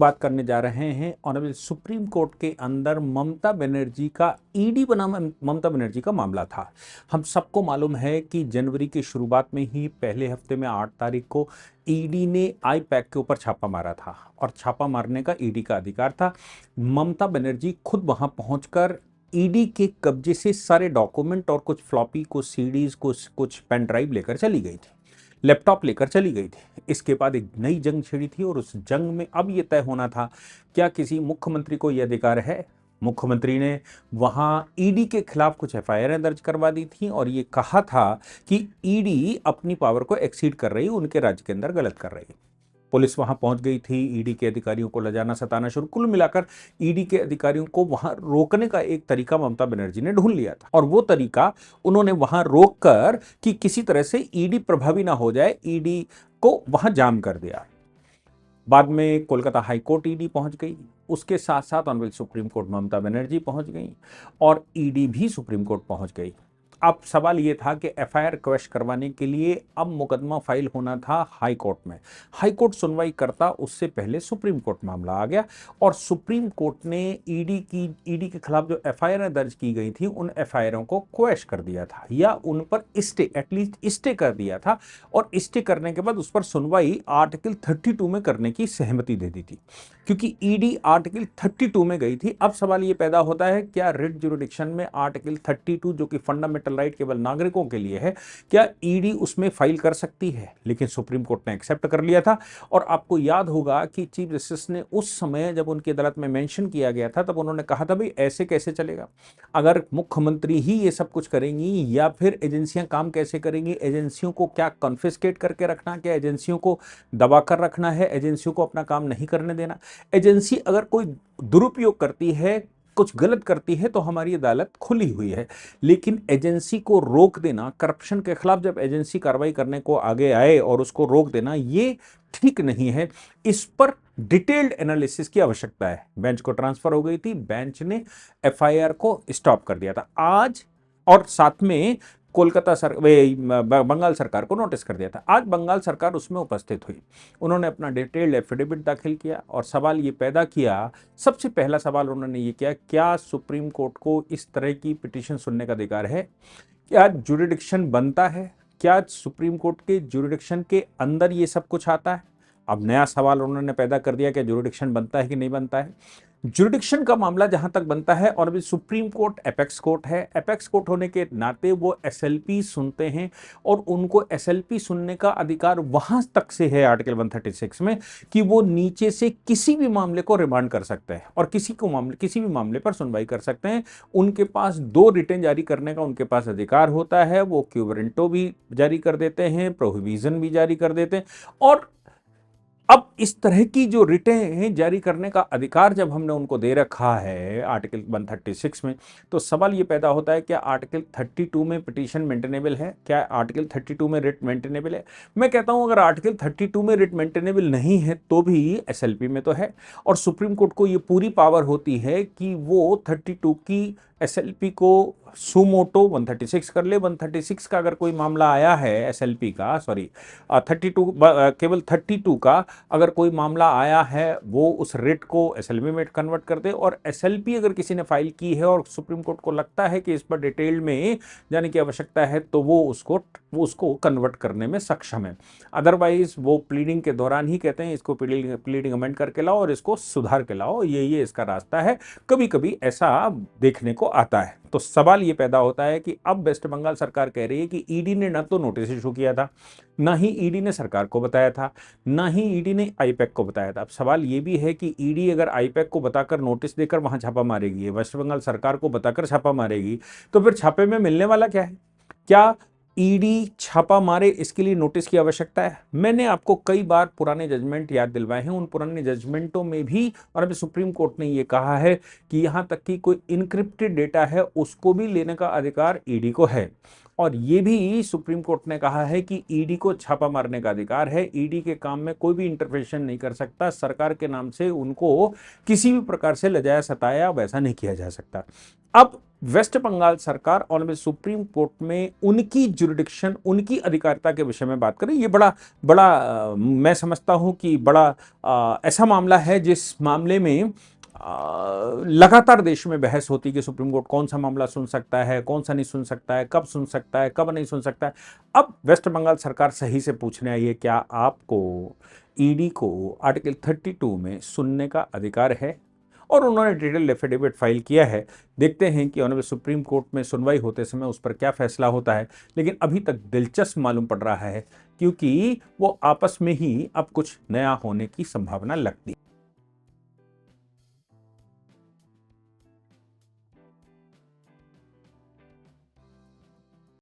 बात करने जा रहे हैं ऑनरेबल सुप्रीम कोर्ट के अंदर ममता बनर्जी का ईडी बनाम ममता बनर्जी का मामला था। हम सबको मालूम है कि जनवरी की शुरुआत में ही पहले हफ्ते में 8 तारीख को ईडी ने आई पैक के ऊपर छापा मारा था और छापा मारने का ईडी का अधिकार था। ममता बनर्जी खुद वहां पहुंचकर ईडी के कब्जे से सारे डॉक्यूमेंट और कुछ फ्लॉपी, कुछ सीडीज, कुछ पेन ड्राइव लेकर चली गई थी, लैपटॉप लेकर चली गई थी। इसके बाद एक नई जंग छिड़ी थी और उस जंग में अब यह तय होना था क्या किसी मुख्यमंत्री को यह अधिकार है। मुख्यमंत्री ने वहां ईडी के खिलाफ कुछ एफआईआर दर्ज करवा दी थी और ये कहा था कि ईडी अपनी पावर को एक्सीड कर रही, उनके राज्य के अंदर गलत कर रही। पुलिस वहां पहुंच गई थी, ईडी के अधिकारियों को लजाना सताना शुरू, कुल मिलाकर ईडी के अधिकारियों को वहां रोकने का एक तरीका ममता बनर्जी ने ढूंढ लिया था और वो तरीका उन्होंने वहां रोककर कि किसी तरह से ईडी प्रभावी ना हो जाए, ईडी को वहां जाम कर दिया। बाद में कोलकाता हाई कोर्ट ईडी पहुंच गई, उसके साथ साथ honourable supreme court Mamata Banerjee पहुंच गई और ईडी भी सुप्रीम कोर्ट पहुंच गई। अब सवाल यह था कि एफआईआर क्वैश करवाने के लिए अब मुकदमा फाइल होना था हाई कोर्ट में। हाई कोर्ट सुनवाई करता उससे पहले सुप्रीम कोर्ट मामला आ गया और सुप्रीम कोर्ट ने ईडी के खिलाफ जो एफआईआर दर्ज की गई थी उन एफआईआरों को क्वैश कर दिया था या उन पर स्टे, एटलीस्ट स्टे कर दिया था और स्टे करने के बाद उस पर सुनवाई आर्टिकल 32 में करने की सहमति दे दी थी, क्योंकि ईडी आर्टिकल 32 में गई थी। अब सवाल ये पैदा होता है क्या रिट ज्यूरिडिक्शन में आर्टिकल 32 जो कि फंडामेंटल राइट केवल नागरिकों के लिए है, क्या ईडी उसमें फाइल कर सकती है। लेकिन सुप्रीम कोर्ट ने एक्सेप्ट कर लिया था और आपको याद होगा कि चीफ जस्टिस ने उस समय जब उनकी अदालत में मेंशन किया गया था तब उन्होंने कहा था भाई ऐसे कैसे चलेगा, अगर मुख्यमंत्री ही ये सब कुछ करेंगी या फिर एजेंसियां काम कैसे करेंगी, एजेंसियों को क्या कॉन्फिस्केट करके रखना, क्या एजेंसियों को दबा कर रखना है, एजेंसियों को अपना काम नहीं करने देना। एजेंसी अगर कोई दुरुपयोग करती है, कुछ गलत करती है तो हमारी अदालत खुली हुई है, लेकिन एजेंसी को रोक देना, करप्शन के खिलाफ जब एजेंसी कार्रवाई करने को आगे आए और उसको रोक देना, ये ठीक नहीं है। इस पर डिटेल्ड एनालिसिस की आवश्यकता है। बेंच को ट्रांसफर हो गई थी, बेंच ने एफआईआर को स्टॉप कर दिया था आज और साथ में बंगाल सरकार को नोटिस कर दिया था। आज बंगाल सरकार उसमें उपस्थित हुई, उन्होंने अपना डिटेल्ड एफिडेविट दाखिल किया और सवाल ये पैदा किया, सबसे पहला सवाल उन्होंने ये किया, क्या सुप्रीम कोर्ट को इस तरह की पिटीशन सुनने का अधिकार है, क्या ज्यूरिडिक्शन बनता है, क्या सुप्रीम कोर्ट के ज्यूरिडिक्शन के अंदर ये सब कुछ आता है। अब नया सवाल उन्होंने पैदा कर दिया कि ज्यूरिडिक्शन बनता है कि नहीं बनता है। ज्यूरिडिक्शन का मामला जहां तक बनता है और अभी सुप्रीम कोर्ट एपेक्स कोर्ट है, एपेक्स कोर्ट होने के नाते वो एसएलपी सुनते हैं और उनको एसएलपी सुनने का अधिकार वहां तक से है आर्टिकल 136 में कि वो नीचे से किसी भी मामले को रिमांड कर सकते हैं और किसी भी मामले पर सुनवाई कर सकते हैं। उनके पास 2 रिटें जारी करने का उनके पास अधिकार होता है, वो क्यूबरेंटो भी जारी कर देते हैं, प्रोहिबिशन भी जारी कर देते हैं। और अब इस तरह की जो रिटें हैं जारी करने का अधिकार जब हमने उनको दे रखा है आर्टिकल 136 में, तो सवाल ये पैदा होता है क्या आर्टिकल 32 में पिटीशन मेंटेनेबल है, क्या आर्टिकल 32 में रिट मेंटेनेबल है। मैं कहता हूं अगर आर्टिकल 32 में रिट मेंटेनेबल नहीं है तो भी एसएलपी में तो है और सुप्रीम कोर्ट को ये पूरी पावर होती है कि वो 32 की एसएलपी को सुमोटो 136 कर ले। 136 का अगर कोई मामला आया है एसएलपी का, सॉरी 32 केवल 32 का अगर कोई मामला आया है वो उस रिट को एसएलपी में कन्वर्ट कर दे और एसएलपी अगर किसी ने फाइल की है और सुप्रीम कोर्ट को लगता है कि इस पर डिटेल में जाने की आवश्यकता है तो वो उसको कन्वर्ट करने में सक्षम है। अदरवाइज वो प्लीडिंग के दौरान ही कहते हैं इसको प्लीडिंग अमेंड करके लाओ और इसको सुधार के लाओ, ये इसका रास्ता है। कभी कभी ऐसा देखने को आता है। तो सवाल ये पैदा होता है कि अब वेस्ट बंगाल सरकार कह रही है कि ईडी ने न तो नोटिस इशू किया था, ना ही ईडी ने सरकार को बताया था, ना ही ईडी ने आईपैक को बताया था। अब सवाल ये भी है कि ईडी अगर आईपैक को बताकर नोटिस देकर वहां छापा मारेगी, वेस्ट बंगाल सरकार को बताकर छापा मारेगी, तो फिर छापे में मिलने वाला क्या है। क्या ईडी छापा मारे इसके लिए नोटिस की आवश्यकता है। मैंने आपको कई बार पुराने जजमेंट याद दिलवाए हैं, उन पुराने जजमेंटों में भी और अभी सुप्रीम कोर्ट ने यह कहा है कि यहां तक कि कोई इनक्रिप्टेड डेटा है उसको भी लेने का अधिकार ईडी को है और ये भी सुप्रीम कोर्ट ने कहा है कि ईडी को छापा मारने का अधिकार है। ईडी के काम में कोई भी इंटरवेंशन नहीं कर सकता, सरकार के नाम से उनको किसी भी प्रकार से लजाया सताया वैसा नहीं किया जा सकता। अब वेस्ट बंगाल सरकार ऑनरेबल सुप्रीम कोर्ट में उनकी जुरिडिक्शन, उनकी अधिकारिता के विषय में बात करें। ये बड़ा बड़ा मैं समझता हूं कि बड़ा ऐसा मामला है जिस मामले में लगातार देश में बहस होती कि सुप्रीम कोर्ट कौन सा मामला सुन सकता है, कौन सा नहीं सुन सकता है, कब सुन सकता है, कब नहीं सुन सकता है। अब वेस्ट बंगाल सरकार सही से पूछने आई है, क्या आपको ईडी को आर्टिकल 32 में सुनने का अधिकार है? और उन्होंने डिटेल एफिडेविट फाइल किया है। देखते हैं कि ऑनरेबल सुप्रीम कोर्ट में सुनवाई होते समय उस पर क्या फैसला होता है। लेकिन अभी तक दिलचस्प मालूम पड़ रहा है, क्योंकि वो आपस में ही अब कुछ नया होने की संभावना लगती है।